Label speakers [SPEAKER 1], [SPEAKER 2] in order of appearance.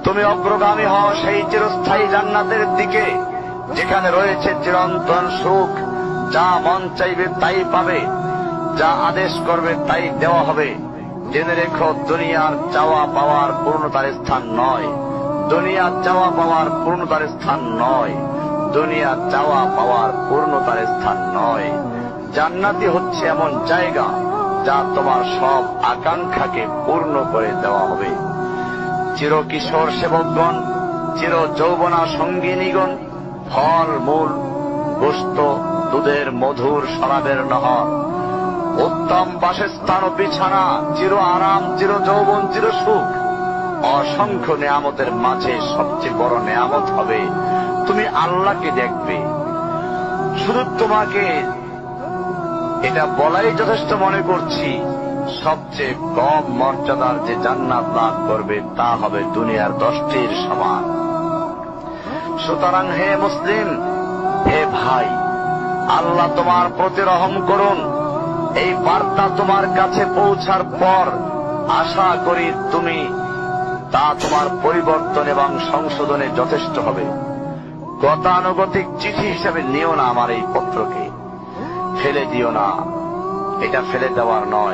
[SPEAKER 1] তুমি অগ্রগামী হও সেই চিরস্থায়ী জান্নাতের দিকে, যেখানে রয়েছে চিরন্তন সুখ। যা মন চাইবে তাই পাবে, যা আদেশ করবে তাই দেওয়া হবে। জেনে রেখো, দুনিয়ার চাওয়া পাওয়ার পূর্ণতার স্থান নয়। দুনিয়ার চাওয়া পাওয়ার পূর্ণতার স্থান নয়। দুনিয়ার চাওয়া পাওয়ার পূর্ণতার স্থান নয়। জান্নাতি হচ্ছে এমন জায়গা যা তোমার সব আকাঙ্ক্ষাকে পূর্ণ করে দেওয়া হবে। চির কিশোর সেবকগণ, চির যৌবনা সঙ্গিনীগণ, ফল মূল, গোশত, দুধের মধুর শরাবের নহর, উত্তম বাসস্থান ও বিছানা, চির আরাম, চির যৌবন, চির সুখ, অসংখ্য নেয়ামতের মাঝে সবচেয়ে বড় নেয়ামত হবে তুমি আল্লাহকে দেখবে। শুধু তোমাকে এটা বলাই যথেষ্ট মনে করছি, সবচেয়ে কম মর্যাদার যে জান্নাত লাভ করবে তা হবে দুনিয়ার 10টির সমান। সুতরাং হে মুসলিম, হে ভাই, আল্লাহ তোমার প্রতি রহম করুন। এই বার্তা তোমার কাছে পৌঁছার পর আশা করি তুমি তা তোমার পরিবর্তন এবং সংশোধনে যথেষ্ট হবে। গতানুগতিক চিঠি হিসেবে নিও না আমার এই পত্রকে, ফেলে দিও না, এটা ফেলে দেওয়ার নয়।